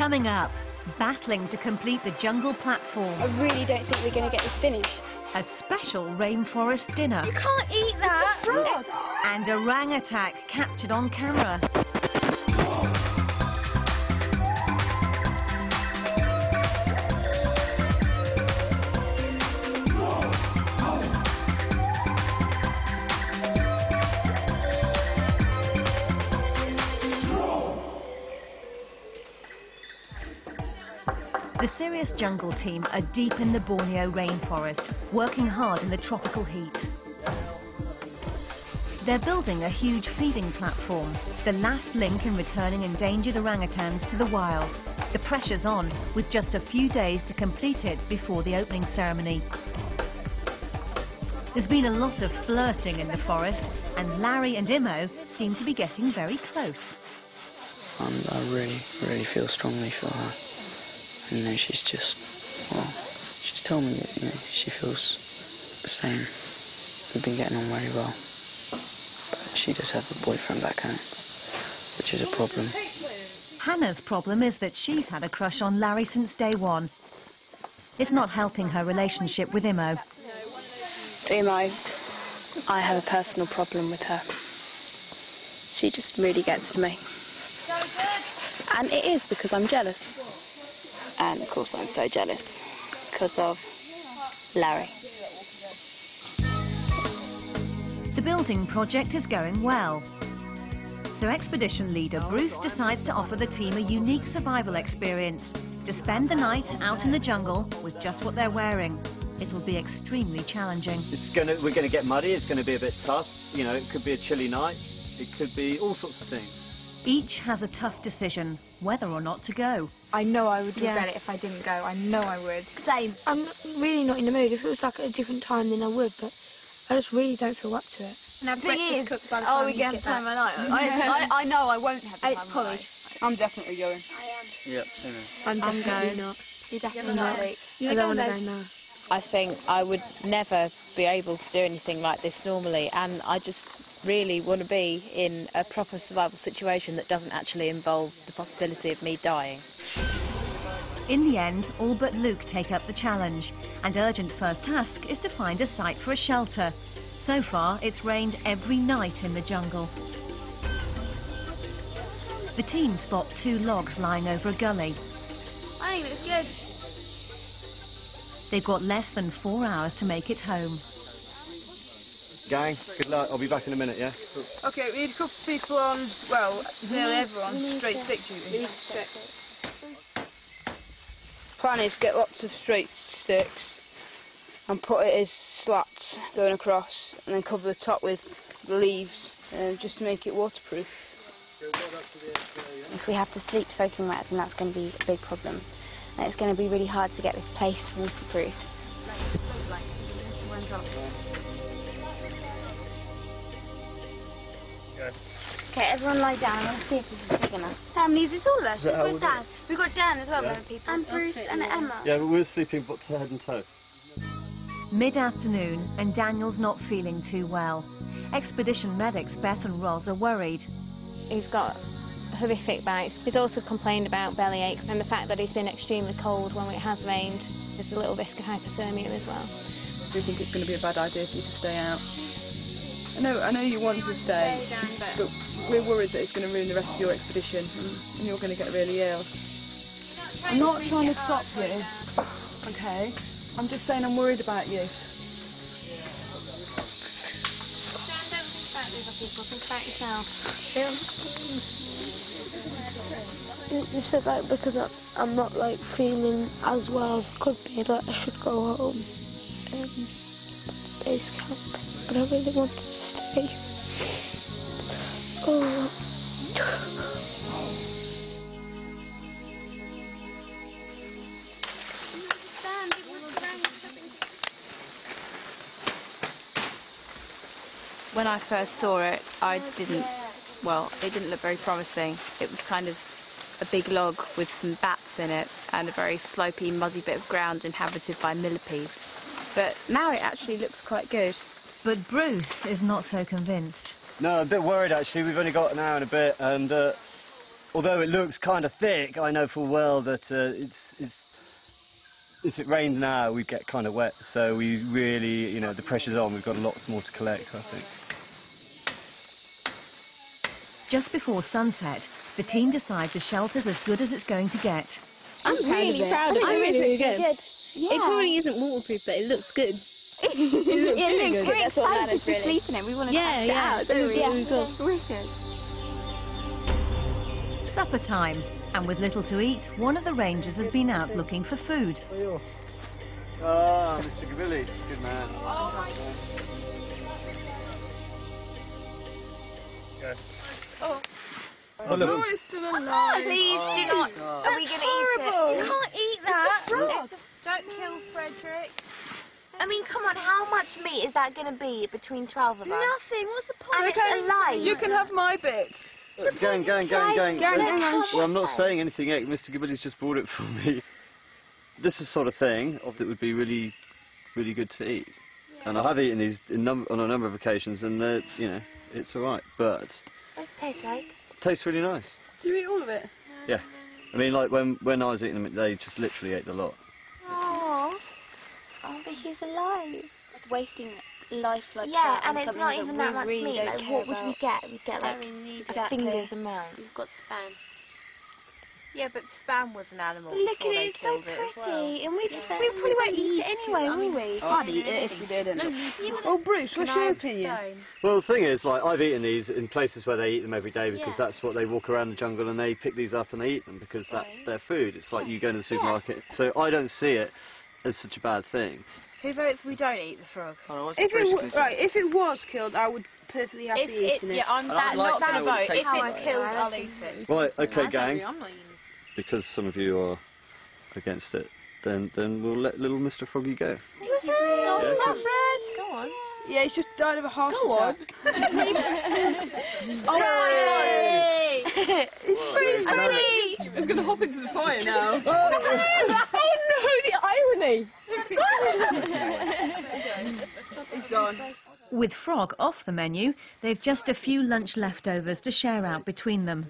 Coming up, battling to complete the jungle platform. I really don't think we're going to get this finished. A special rainforest dinner. You can't eat that! And a orang attack captured on camera. The serious jungle team are deep in the Borneo rainforest, working hard in the tropical heat. They're building a huge feeding platform, the last link in returning endangered orangutans to the wild. The pressure's on, with just a few days to complete it before the opening ceremony. There's been a lot of flirting in the forest, and Larry and Imo seem to be getting very close. I really feel strongly for her. You know, she's just, well, she's told me that, you know, she feels the same. We've been getting on very well. But she does have a boyfriend back home, which is a problem. Hannah's problem is that she's had a crush on Larry since day one. It's not helping her relationship with Imo. Imo, I have a personal problem with her. She just really gets to me. And it is because I'm jealous. And of course I'm so jealous because of Larry. The building project is going well. So expedition leader Bruce decides to offer the team a unique survival experience, to spend the night out in the jungle with just what they're wearing. It will be extremely challenging. We're going to get muddy, it's going to be a bit tough. You know, it could be a chilly night, it could be all sorts of things. Each has a tough decision, whether or not to go. I know I would regret it if I didn't go. I know I would. Same. I'm really not in the mood. If it was like at a different time, then I would, but I just really don't feel up to it. Now, the thing is, we get the time of night. I know I won't have the time of night. I'm definitely going. I am. Yep, same here. I'm definitely not. You're definitely not. I don't want to go now. I think I would never be able to do anything like this normally, and I just really want to be in a proper survival situation that doesn't actually involve the possibility of me dying. In the end, all but Luke take up the challenge, and urgent first task is to find a site for a shelter. So far, it's rained every night in the jungle. The team spot 2 logs lying over a gully. I think it's good. They've got less than 4 hours to make it home. Gang, good luck. I'll be back in a minute, yeah? Okay, we need a couple of people on, well, nearly everyone, straight stick duty. Plan is to get lots of straight sticks and put it as slats going across, and then cover the top with leaves just to make it waterproof. If we have to sleep soaking wet, then that's going to be a big problem. And it's going to be really hard to get this place waterproof. Okay, everyone lie down. Let's see if this is big enough. How many is this all of us? Is that how we'll do it? We've got Dan as well, Yeah. people. And Bruce and Emma. Yeah, but we're sleeping but head and toe. Mid-afternoon, and Daniel's not feeling too well. Expedition medics Beth and Roz are worried. He's got horrific bouts. He's also complained about bellyache and the fact that he's been extremely cold when it has rained. There's a little risk of hypothermia as well. Do you think it's going to be a bad idea for you to stay out? I know you want to stay, but we're worried that it's going to ruin the rest of your expedition and you're going to get really ill. I'm not trying to stop you, okay? I'm just saying I'm worried about you. Think about yourself. You said like because I'm not like feeling as well as I could be, like I should go home base camp, but I really wanted to stay. Oh. When I first saw it, it didn't look very promising. It was kind of a big log with some bats in it and a very slopey, muddy bit of ground inhabited by millipedes. But now it actually looks quite good. But Bruce is not so convinced. No, I'm a bit worried actually. We've only got an hour and a bit, and although it looks kind of thick, I know full well that if it rained now, we'd get kind of wet. So we really, you know, the pressure's on. We've got lots more to collect, I think. Just before sunset, the team decides the shelter's as good as it's going to get. I'm really proud of it. I'm really good. Yeah. It probably isn't waterproof, but it looks good. It looks great. That's what matters, really. Sleep in it. We want to test it out, don't we? Yeah, it's wicked. Supper time, and with little to eat, one of the rangers has been out looking for food. Ah, Mr. Gabilly, good man. Oh my God. Oh, look. It's still alive. Please do not. Are we going to eat it? You can't eat that. Don't kill Frederick. I mean, come on, how much meat is that going to be between 12 of us? Nothing. What's the point? And it's alive. You can have my bit. Going. Well, I'm not saying anything yet. Mr. Gabilly's just bought it for me. This is the sort of thing that would be really, really good to eat. Yeah. And I have eaten these on a number of occasions, and you know, it's all right. But what's it taste like? It tastes really nice. Do you eat all of it? Yeah. I mean, like when I was eating them, they just literally ate the lot. Oh, but he's alive. Wasting life like that. Yeah, and it's not even that much meat. Like, what would we get? We'd get like a finger's amount. We've got spam. Yeah, but spam was an animal. Look at before they it, it's so killed it as well. pretty. And we probably won't eat it anyway, will we? I'd eat it if we didn't. Oh, Bruce, what's your opinion? Well, the thing is, like, I've eaten these in places where they eat them every day because that's what they walk around the jungle and they pick these up and they eat them because that's their food. It's like you go to the supermarket. So I don't see it as such a bad thing. Who votes we don't eat the frog? If it was killed, I would perfectly happy eating it. Yeah, I'm not going to vote. If it's killed, I'll eat it. Right, okay, gang. Because some of you are against it, then we'll let little Mr. Froggy go. Go on. Yeah, he's just died of a heart attack. Oh, yay! It's pretty funny. I'm going to hop into the fire now. Oh no, the irony. He's gone. With Frog off the menu, they've just a few lunch leftovers to share out between them.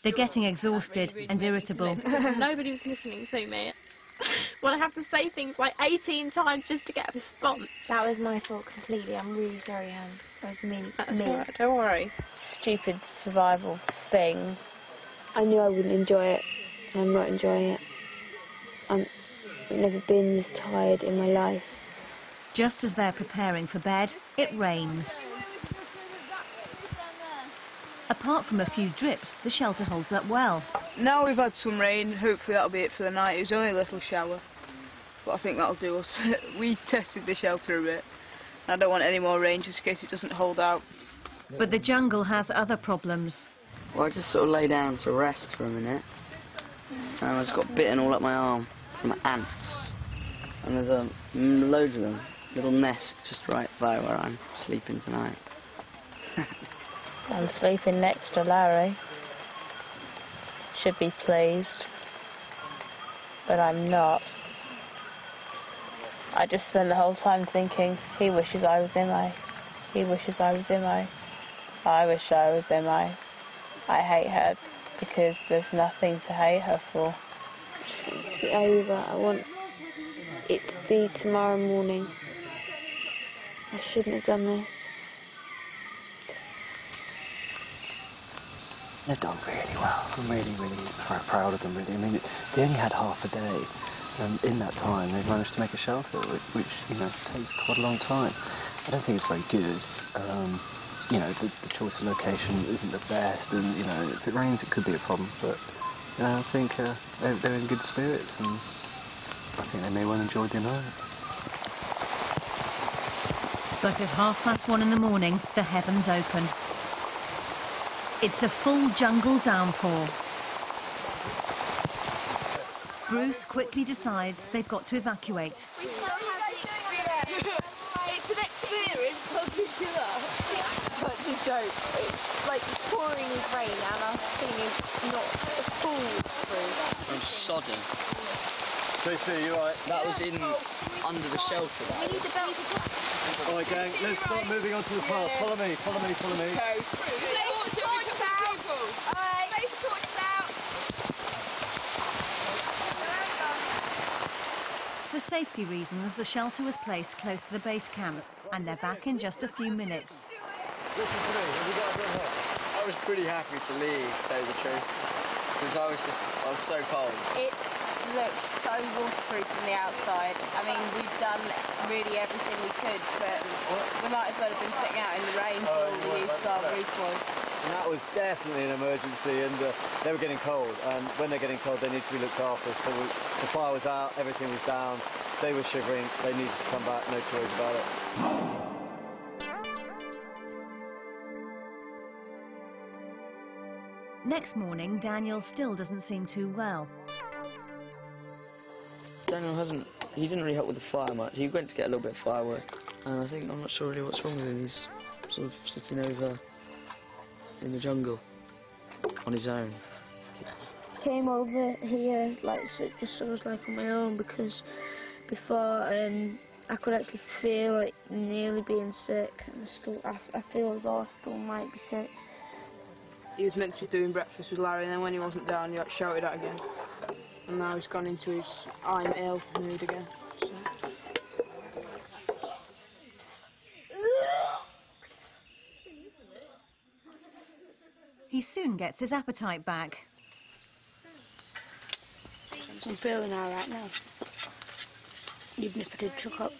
They're getting exhausted and irritable. Nobody was listening to me. Well, I have to say things like 18 times just to get a response. That was my fault completely. I'm really sorry, Anne. That was me. Right, don't worry. Stupid survival thing. I knew I wouldn't enjoy it, and I'm not enjoying it. I've never been this tired in my life. Just as they're preparing for bed, it rains. Apart from a few drips, the shelter holds up well. Now we've had some rain, hopefully that'll be it for the night. It was only a little shower, but I think that'll do us. We tested the shelter a bit. I don't want any more rain just in case it doesn't hold out. But the jungle has other problems. Well, I just sort of lay down to rest for a minute, and I just got bitten all up my arm from ants. And there's loads of them, little nest just right by where I'm sleeping tonight. I'm sleeping next to Larry. Should be pleased, but I'm not. I just spend the whole time thinking, he wishes I was Imo. He wishes I was Imo. I wish I was Imo. I hate her because there's nothing to hate her for. It's over. I want it to be tomorrow morning. I shouldn't have done this. They've done really well. I'm really, really proud of them, really. I mean, they only had half a day, and in that time they've managed to make a shelter, which you know, takes quite a long time. I don't think it's very good. You know, the choice of location isn't the best, and you know, if it rains it could be a problem, but you know, I think they're in good spirits, and I think they may well enjoy the environment. But at 1:30 in the morning, the heavens open. It's a full jungle downpour. Bruce quickly decides they've got to evacuate. It's an experience, I'm sure. That's a joke. It's like pouring with rain and our thing is not full through. I'm sodden. JC, you alright? That was under the shelter. We need the belt. Alright, gang, let's start moving on to the path. Follow me. Okay. safety reasons, the shelter was placed close to the base camp, and they're back in just a few minutes. I was pretty happy to leave, to tell you the truth, because I was so cold. It looks so waterproof from the outside. I mean, we've done really everything we could, but we might as well have been sitting out in the rain for all the use our roof was. And that was definitely an emergency, and they were getting cold, and when they're getting cold they need to be looked after. So the fire was out, everything was down, they were shivering, they needed to come back, no two ways about it. Next morning, Daniel still doesn't seem too well. Daniel he didn't really help with the fire much. He went to get a little bit of firewood, and I'm not sure really what's wrong with him. He's sort of sitting over in the jungle on his own. Came over here just sort of like on my own, because before I could actually feel like nearly being sick, and I feel as though I still might be sick. He was meant to be doing breakfast with Larry, and then when he wasn't down, he shouted at again. And now he's gone into his I'm ill mood again. So. He soon gets his appetite back. I'm feeling alright now, even if I did chuck up.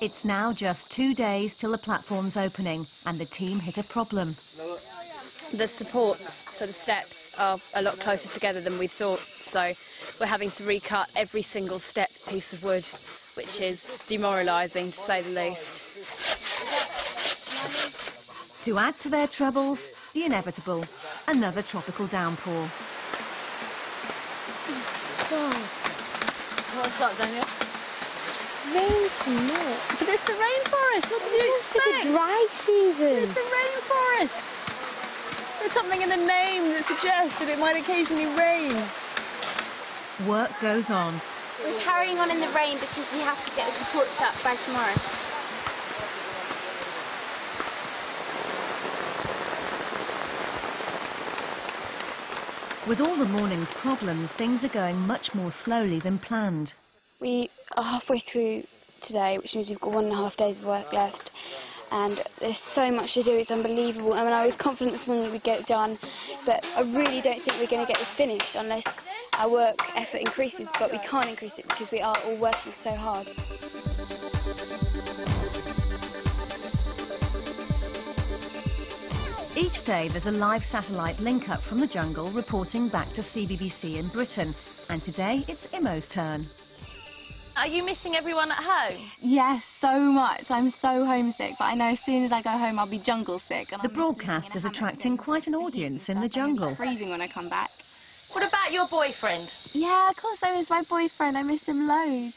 It's now just 2 days till the platform's opening, and the team hit a problem. The supports for the steps are a lot closer together than we thought, so we're having to recut every single step piece of wood, which is demoralising to say the least. To add to their troubles, the inevitable, another tropical downpour. God. What's that, Daniel? Rain's not. But it's the rainforest, what did you expect? It's the dry season. It's the rainforest. There's something in the name that suggests that it might occasionally rain. Work goes on. We're carrying on in the rain because we have to get the supports up by tomorrow. With all the morning's problems, things are going much more slowly than planned. We are halfway through today, which means we've got 1.5 days of work left. And there's so much to do, it's unbelievable. I mean, I was confident this morning we'd get it done, but I really don't think we're going to get this finished unless our work effort increases, but we can't increase it because we are all working so hard. Each day there's a live satellite link up from the jungle reporting back to CBBC in Britain, and today it's Imo's turn. Are you missing everyone at home? Yes, so much. I'm so homesick, but I know as soon as I go home I'll be jungle sick. And The broadcast is attracting quite an audience in the jungle. I'm freezing when I come back. What about your boyfriend? Yeah, of course I miss my boyfriend. I miss him loads.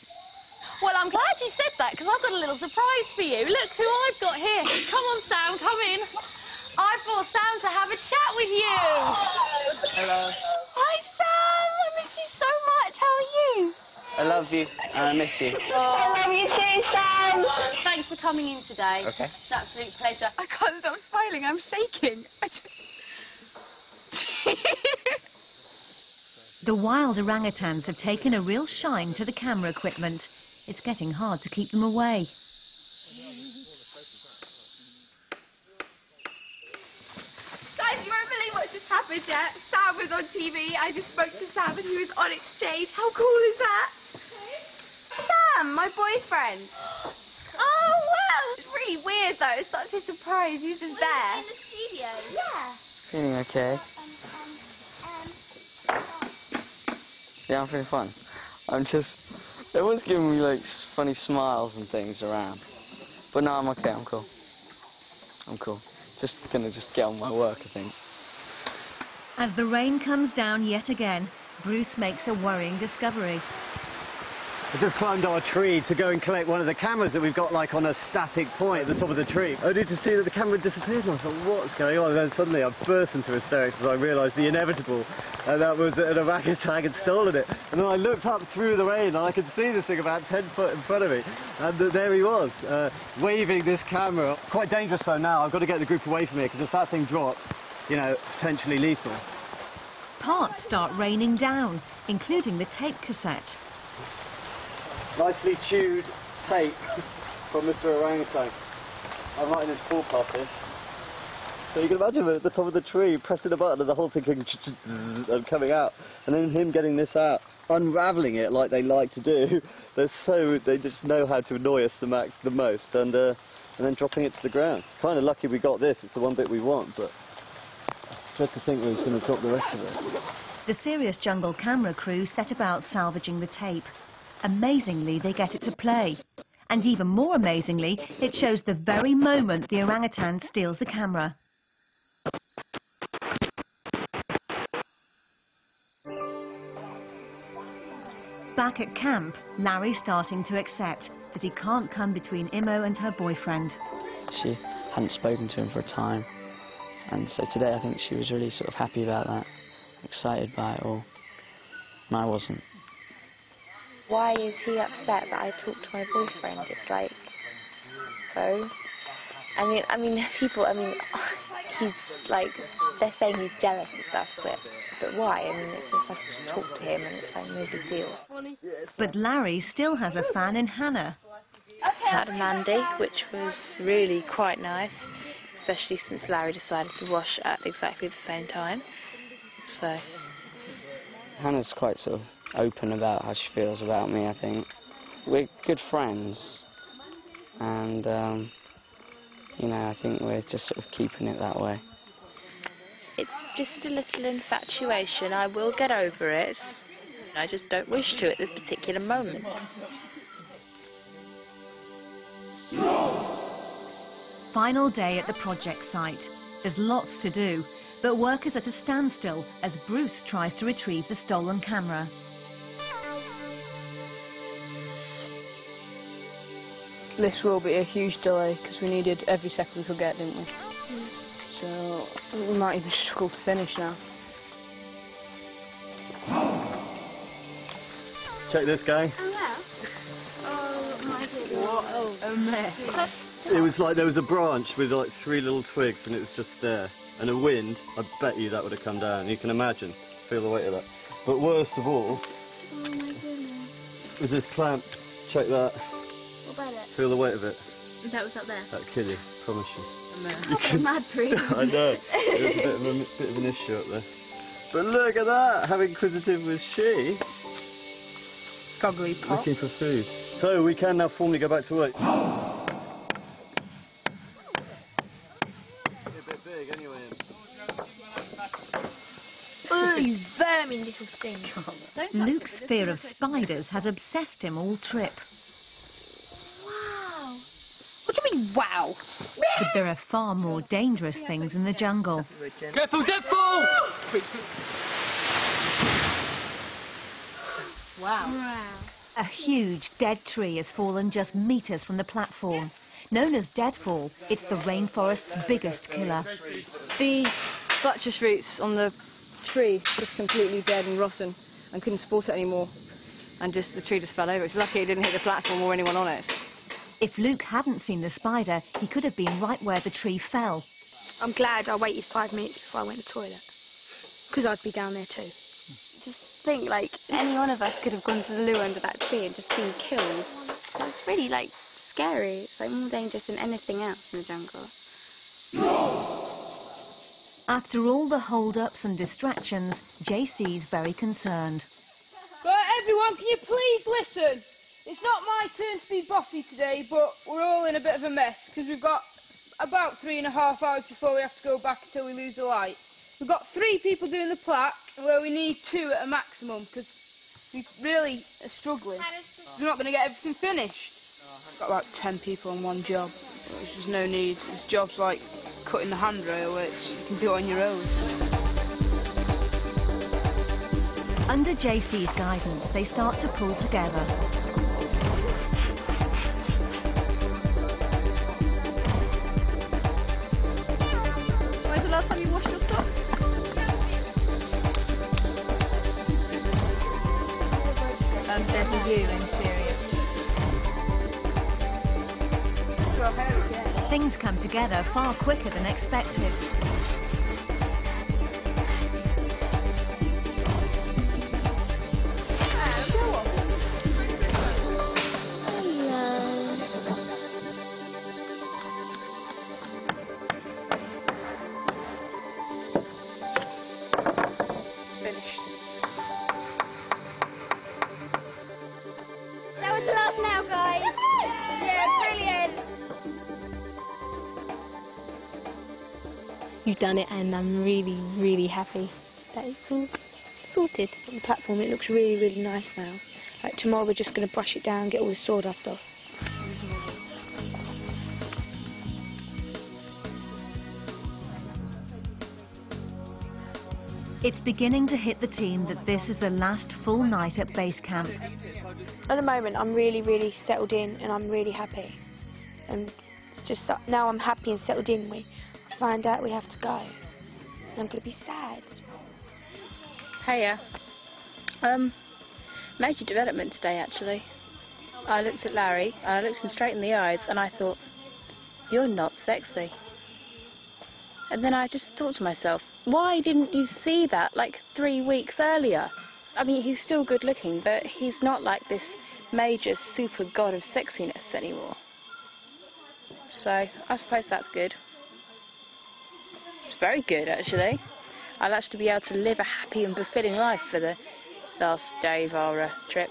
Well, I'm glad you said that, because I've got a little surprise for you. Look who I've got here. Come on, Sam, come in. I brought Sam to have a chat with you. Hello. Hi, Sam. I miss you so much. How are you? I love you, and I miss you. I love you too, Sam. Thanks for coming in today. Okay. It's an absolute pleasure. I can't stop smiling. I'm shaking. The wild orangutans have taken a real shine to the camera equipment. It's getting hard to keep them away. Guys, you won't believe what just happened yet. Sam was on TV. I just spoke to Sam and he was on exchange. How cool is that? Sam, my boyfriend. Oh, wow. It's really weird, though. It's such a surprise. He's just there. In the studio? Yeah. Feeling okay? Yeah, I'm feeling fine. Everyone's giving me like funny smiles and things around. But no, I'm okay, I'm cool. I'm cool. Just gonna get on my work, I think. As the rain comes down yet again, Bruce makes a worrying discovery. I just climbed on a tree to go and collect one of the cameras that we've got like on a static point at the top of the tree. Only to see that the camera disappeared, and I thought, what's going on? And then suddenly I burst into hysterics as I realised the inevitable, and that was an orangutan had stolen it. And then I looked up through the rain and I could see this thing about 10 foot in front of me, and there he was, waving this camera. Quite dangerous though now. I've got to get the group away from here, because if that thing drops, you know, potentially lethal. parts start raining down, including the tape cassette. Nicely chewed tape from Mr. Orangutan. I'm right in his forepath here. So you can imagine him at the top of the tree pressing a button and the whole thing and coming out. And then him getting this out, unravelling it like they like to do. They just know how to annoy us the most, and then dropping it to the ground. Kind of lucky we got this, it's the one bit we want, but I dread to think that he's going to drop the rest of it. The Serious Jungle camera crew set about salvaging the tape. Amazingly, they get it to play. And even more amazingly, it shows the very moment the orangutan steals the camera. Back at camp, Larry's starting to accept that he can't come between Imo and her boyfriend. She hadn't spoken to him for a time, and so today I think she was really sort of happy about that, excited by it all, and I wasn't. Why is he upset that I talked to my boyfriend? It's like, go. People, he's like, they're saying he's jealous and stuff, but why? I mean, it's just like, just talk to him and it's like no big deal. But Larry still has a fan in Hannah. Had Mandy, which was really quite nice, especially since Larry decided to wash at exactly the same time. So Hannah's quite sort of open about how she feels about me, I think. We're good friends, and I think we're just sort of keeping it that way. It's just a little infatuation. I will get over it. I just don't wish to at this particular moment. Final day at the project site. There's lots to do, but work is at a standstill as Bruce tries to retrieve the stolen camera. This will be a huge delay because we needed every second we could get, didn't we? So we might even struggle to finish now. Check this, gang. Oh, yeah. Oh, my goodness. What a mess. It was like there was a branch with like 3 little twigs and it was just there. And a wind, I bet you that would have come down. You can imagine, feel the weight of that. But worst of all, Oh, my goodness. was this clamp. Check that. What about it? Feel the weight of it. That was up there. That'll kill you, promise you. Oh, mad breed. I know. There's a bit of an issue up there. But look at that! How inquisitive was she? Goggly pop. Looking for food. So we can now formally go back to work. A bit big anyway. Oh, you vermin little thing. Luke's fear of spiders has obsessed him all trip. Wow. What do you mean, wow? But there are far more dangerous things in the jungle. Careful, deadfall! Wow. A huge dead tree has fallen just meters from the platform. Known as deadfall, it's the rainforest's biggest killer. The buttress roots on the tree was completely dead and rotten and couldn't support it anymore. And the tree just fell over. It's lucky it didn't hit the platform or anyone on it. If Luke hadn't seen the spider, he could have been right where the tree fell. I'm glad I waited 5 minutes before I went to the toilet. Because I'd be down there too. Just think, like, any one of us could have gone to the loo under that tree and just been killed. So it's really, like, scary. It's, like, more dangerous than anything else in the jungle. After all the hold-ups and distractions, JC's very concerned. Right, everyone, can you please listen? It's not my turn to be bossy today, but we're all in a bit of a mess, because we've got about 3.5 hours before we have to go back until we lose the light. We've got 3 people doing the plaque, where we need 2 at a maximum, because we really are struggling. We're not going to get everything finished. We've got about 10 people on one job, which there's no need. This job's like cutting the handrail, which you can do on your own. Under JC's guidance, they start to pull together. When's the last time you washed your socks? There's a view in Syria. Things come together far quicker than expected. you've done it, and I'm really, really happy that it's all sorted. The platform, it looks really, really nice now. Like tomorrow we're just going to brush it down, get all the sawdust off. It's beginning to hit the team that this is the last full night at base camp. At the moment I'm really, really settled in and I'm really happy. And it's just that now I'm happy and settled in, we find out we have to go. And I'm going to be sad. Hiya. Major development today, actually. I looked at Larry, I looked him straight in the eyes, and I thought, you're not sexy. And then I just thought to myself, why didn't you see that like 3 weeks earlier? I mean, he's still good looking, but he's not like this major super god of sexiness anymore. So, I suppose that's good. It's very good, actually. I'll actually be able to live a happy and fulfilling life for the last day of our trip.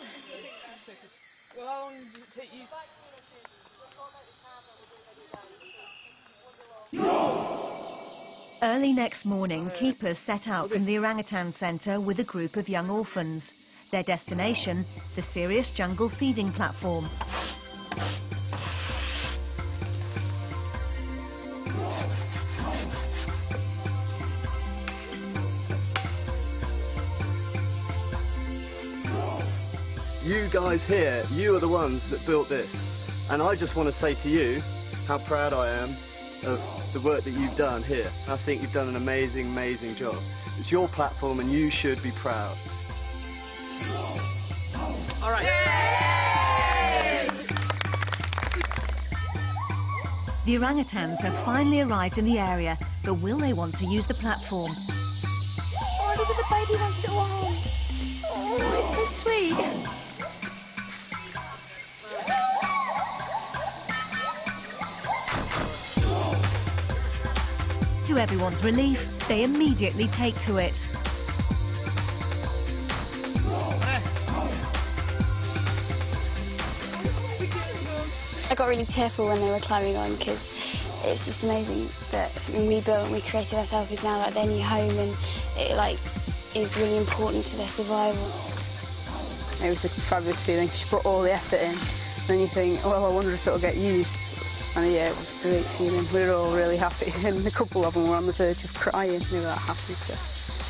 Well, how long does it take you? Early next morning, keepers set out from the orangutan centre with a group of young orphans. Their destination, the Serious Jungle feeding platform. You guys here, you are the ones that built this. And I just want to say to you how proud I am of the work that you've done here. I think you've done an amazing, amazing job. It's your platform and you should be proud. All right. The orangutans have finally arrived in the area, but will they want to use the platform? Oh, look at the baby one's little arms. Oh, it's so sweet. To everyone's relief, they immediately take to it. I got really tearful when they were climbing on because it's just amazing that something we built and we created ourselves is now like their new home, and it like is really important to their survival. It was a fabulous feeling. She put all the effort in. Then you think, well, I wonder if it'll get used. And yeah, it was a great feeling. We were all really happy, and a couple of them were on the verge of crying. They were that happy, so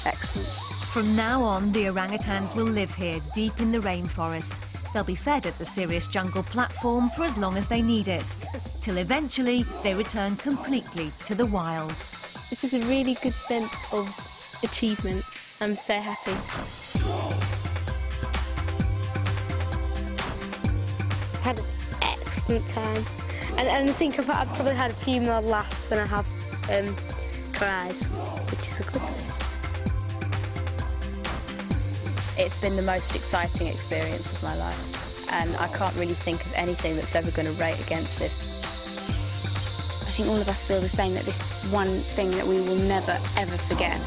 excellent. From now on, the orangutans will live here, deep in the rainforest. They'll be fed at the Serious Jungle platform for as long as they need it, till eventually they return completely to the wild. This is a really good sense of achievement. I'm so happy. Had an excellent time. And I think I've probably had a few more laughs than I have cries, which is a good thing. It's been the most exciting experience of my life, and I can't really think of anything that's ever going to rate against this. I think all of us feel the same, that this is one thing that we will never, ever forget.